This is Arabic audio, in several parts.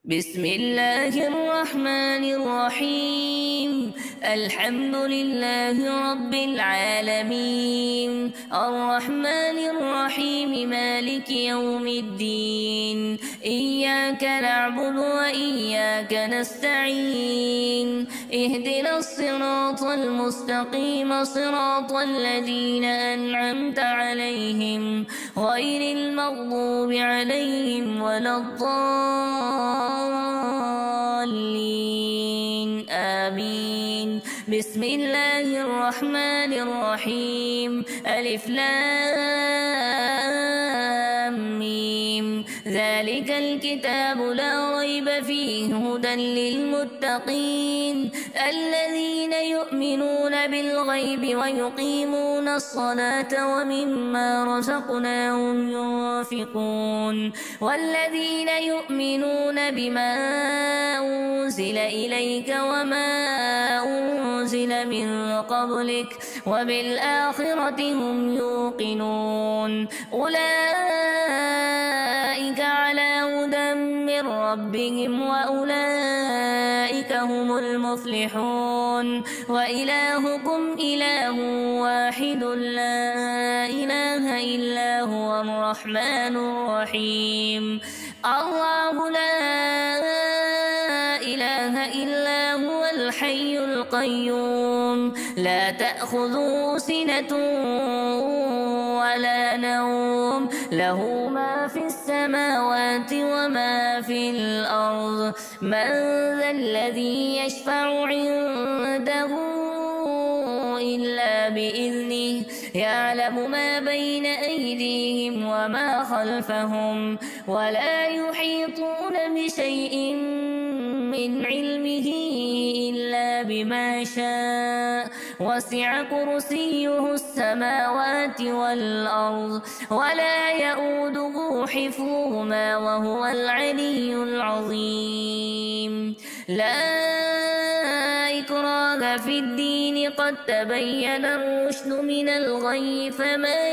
بسم الله الرحمن الرحيم. الحمد لله رب العالمين، الرحمن الرحيم، مالك يوم الدين. إياك نعبد وإياك نستعين. اهدنا الصراط المستقيم، صراط الذين أنعمت عليهم غير المغضوب عليهم ولا الضالين، آمين. بسم الله الرحمن الرحيم. ألف لام ميم. ذلك الكتاب لا ريب فيه هدى للمتقين الذين يؤمنون بالغيب ويقيمون الصلاة ومما رزقناهم ينفقون والذين يؤمنون بما أنزل إليك وما أنزل من قبلك وبالآخرة هم يوقنون أولئك على هدى من ربهم وأولئك هم المفلحون. وإلهكم إله واحد لا إله إلا هو الرحمن الرحيم. الله لا إله إلا هو الحي القيوم لا تأخذه سنة ولا نوم له ما في السماوات وما في الأرض. من ذا الذي يشفع عنده إلا بإذنه يعلم ما بين أيديهم وما خلفهم ولا يحيطون بشيء من علمه إلا بما شاء وسع كرسيه السماوات والأرض ولا يؤوده حفظهما وهو العلي العظيم. لا إكراه في الدين قد تبين الرشد من الغي فمن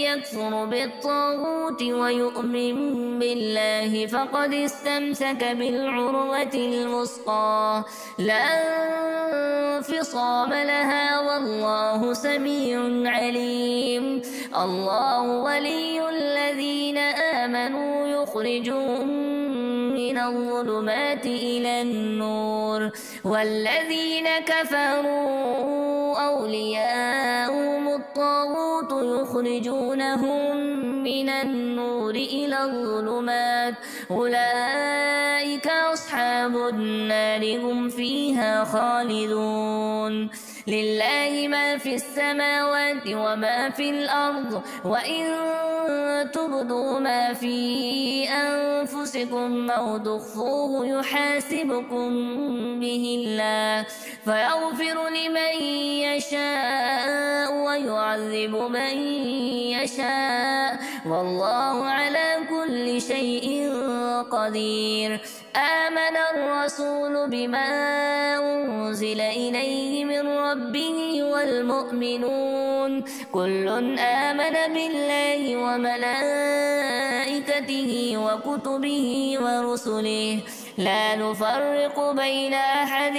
يكفر بالطاغوت ويؤمن بالله فقد استمسك بالعروة الوثقى لا انفصام لها والله سميع عليم. الله ولي الذين آمنوا يخرجهم من الظلمات إلى النور والذين كفروا أولياءهم الطاغوت يخرجونهم من النور إلى الظلمات أولئك أصحاب النار هم فيها خالدون. لله ما في السماوات وما في الأرض وإن تبدوا ما في أنفسكم أو تخفوه يحاسبكم به الله فيغفر لمن يشاء ويعذب من يشاء والله على كل شيء قدير. آمن الرسول بما أنزل إليه من ربه والمؤمنون كل آمن بالله وملائكته وكتبه ورسله لا نفرق بين أحد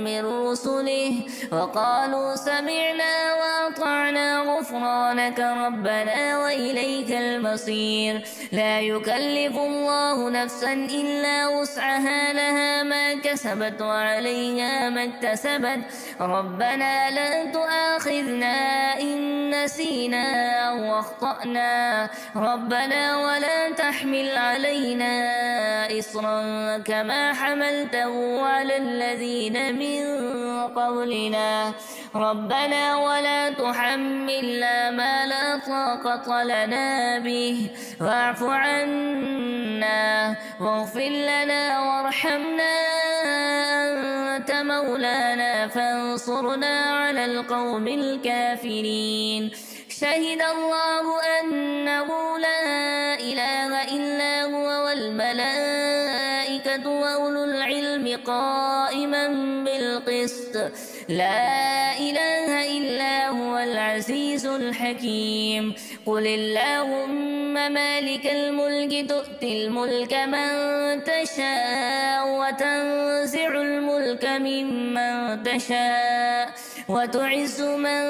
من رسله وقالوا سمعنا وأطعنا غفرانك ربنا وإليك المصير. لا يكلف الله نفسا إلا وسعها لها ما كسبت وعليها ما اكتسبت ربنا لا تؤاخذنا إن نسينا أو أخطأنا ربنا ولا تحمل علينا إصرا كما حملته على الذين من قبلنا ربنا ولا تحملنا ما لا طاقة لنا به واعف عنا واغفر لنا وارحمنا أنت مولانا فانصرنا على القوم الكافرين. شهد الله أنه لا إله إلا هو والملائكة وأولو العلم قائما بالقسط لا إله إلا هو العزيز الحكيم. قل اللهم مالك الملك تؤتي الملك من تشاء وتنزع الملك ممن تشاء وتعز من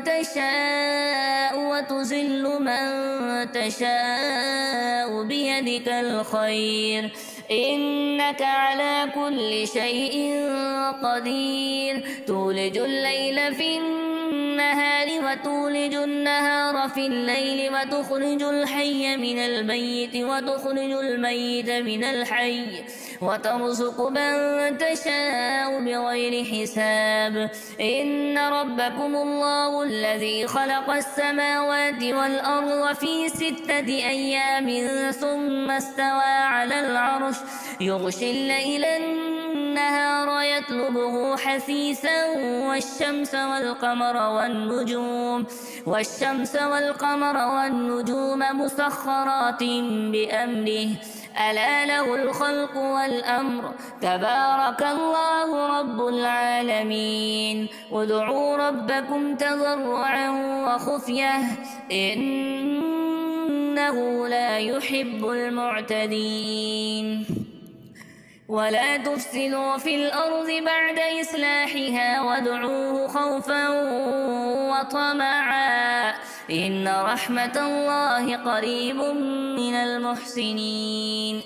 تشاء وتذل من تشاء بيدك الخير إنك على كل شيء قدير تولج الليل في النهار وتولج النهار في الليل وتخرج الحي من الميت وتخرج الميت من الحي وترزق من تشاء بغير حساب إن ربكم الله الذي خلق السماوات والأرض في 6 أيام ثم استوى على العرش يغشي الليل النهار يطلبه حثيثا والشمس والقمر والنجوم مسخرات بأمره ألا له الخلق والأمر تبارك الله رب العالمين ادعوا ربكم تضرعا وخفية إنه لا يحب المعتدين ولا تفسدوا في الأرض بعد إصلاحها وادعوه خوفا وطمعا إن رحمة الله قريب من المحسنين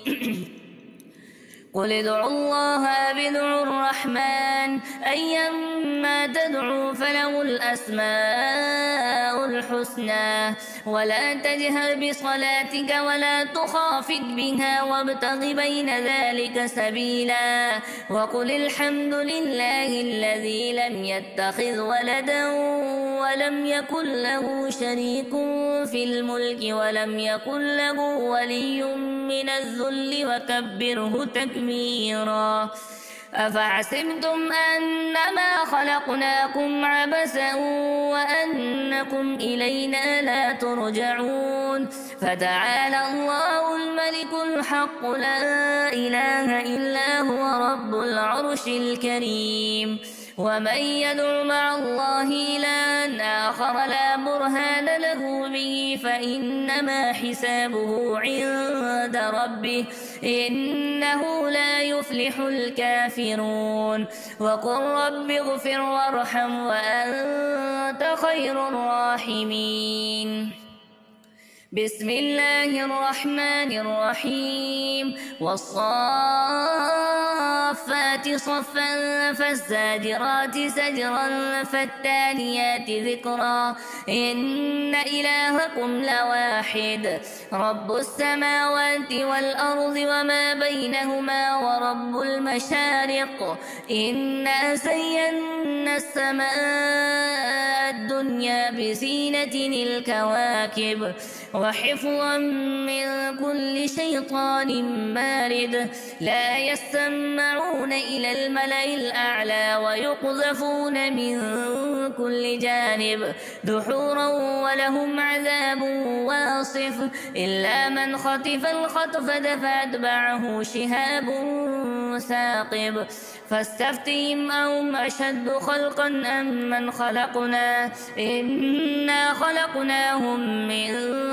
قل ادعوا الله أو ادعوا الرحمن أيما تدعوا فله الأسماء الحسنى ولا تجهر بصلاتك ولا تخافت بها وابتغ بين ذلك سبيلا وقل الحمد لله الذي لم يتخذ ولدا ولم يكن له شريك في الملك ولم يكن له ولي من الذل وكبره تكبيرا أفحسبتم أنما خلقناكم عبثا وأنكم إلينا لا ترجعون فتعالى الله الملك الحق لا إله إلا هو رب العرش الكريم ومن يدع مع الله إلها آخر لا برهان له به فإنما حسابه عند ربه إنه لا يفلح الكافرون وقل رب اغفر وارحم وأنت خير الراحمين بسم الله الرحمن الرحيم والصافات صفا فالزاجرات زجرا فالتاليات ذكرا إن إلهكم لواحد رب السماوات والأرض وما بينهما ورب المشارق إنا زينا السماء الدنيا بزينة الكواكب وحفظا من كل شيطان مارد لا يسمعون إلى الملأ الأعلى ويقذفون من كل جانب دحورا ولهم عذاب واصف إلا من خطف الخطفة فأتبعه شهاب ثاقب فاستفتهم أهم أشد خلقا أم من خلقنا إنا خلقناهم من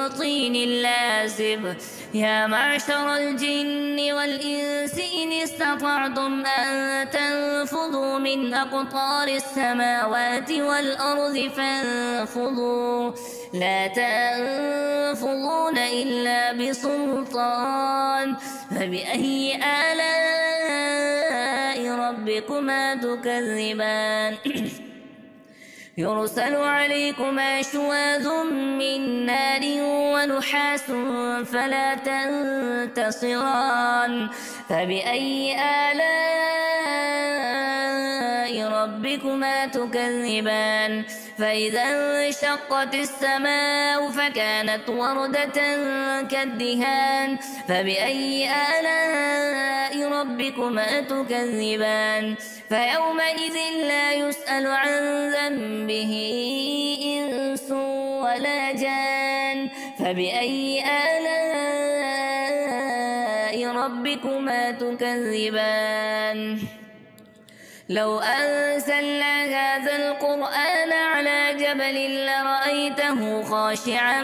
طين لازب يا معشر الجن والإنس إن استطعتم أن تنفذوا من أقطار السماوات والأرض فانفذوا لا تنفذون إلا بسلطان فبأي آلاء ربكما تكذبان يرسل عليكما شواظ من نار ونحاس فلا تنتصران فبأي آلاء ربكما تكذبان فإذا انشقت السماء فكانت وردة كالدهان فبأي آلاء ربكما تكذبان فيومئذ لا يسأل عن ذنبه إنس ولا جان فبأي آلاء ربكما تكذبان لو أنزلنا هذا القرآن على جبل لرأيته خاشعا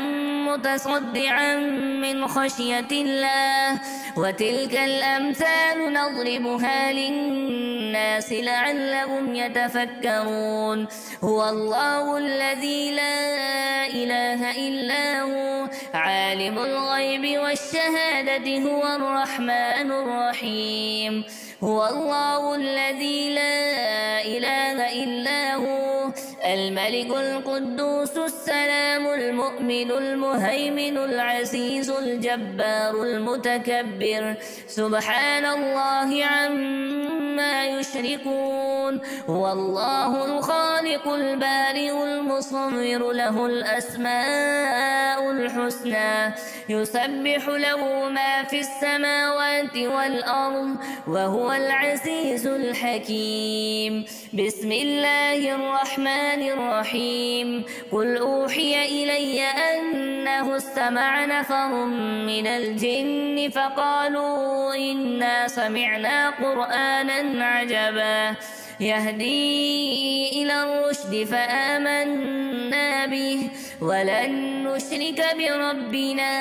متصدعا من خشية الله وتلك الأمثال نضربها للناس لعلهم يتفكرون هو الله الذي لا إله إلا هو عالم الغيب والشهادة هو الرحمن الرحيم هو الله الذي لا إله إلا هو الملك القدوس السلام المؤمن المهيمن العزيز الجبار المتكبر سبحان الله عما يشركون هو الله الخالق البارئ المصور له الأسماء الحسنى يسبح له ما في السماوات والأرض وهو العزيز الحكيم بسم الله الرحمن الرحيم قل أوحي إلي أنه استمع نفر من الجن فقالوا إنا سمعنا قرآنا عجبا يهدي إلى الرشد فآمنا به ولن نشرك بربنا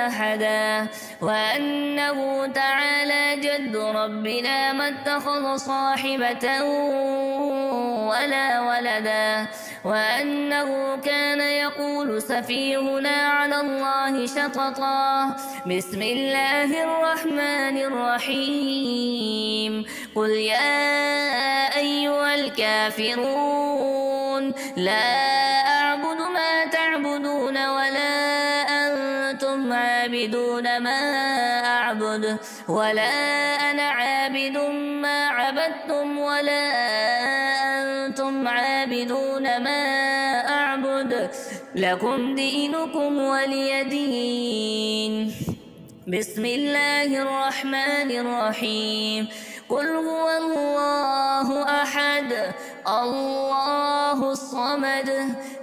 أحدا وأنه تعالى جد ربنا ما اتخذ صاحبة ولا ولدا وأنه كان يقول سفيهنا على الله شططا بسم الله الرحمن الرحيم قل يا أيها الكافرون لا أعبد ما تعبدون ولا أنتم عابدون ما أعبد ولا أنا عابد ما عبدتم ولا أنتم عابدون ما أعبد لكم دينكم ولي دين بسم الله الرحمن الرحيم قل هو الله أحد الله الصمد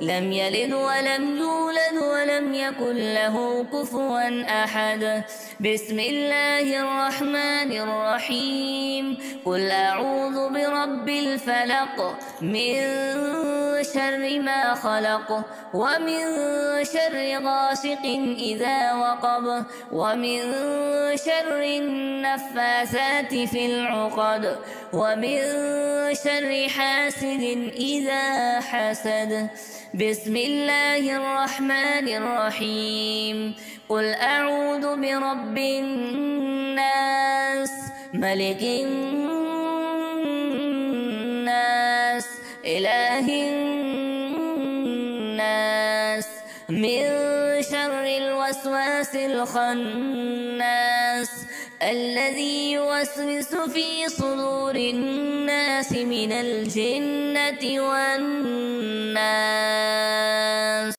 لم يلد ولم يولد ولم يكن له كفوا أحد بسم الله الرحمن الرحيم قل أعوذ برب الفلق من شر ما خلق ومن شر غاسق إذا وقب ومن شر النفاثات في العقد ومن شر حاسد إذا حسد بسم الله الرحمن الرحيم قل أعوذ برب الناس ملك الناس إله الناس من شر الوسواس الخناس الذي يوسوس في صدور الناس من الجنة والناس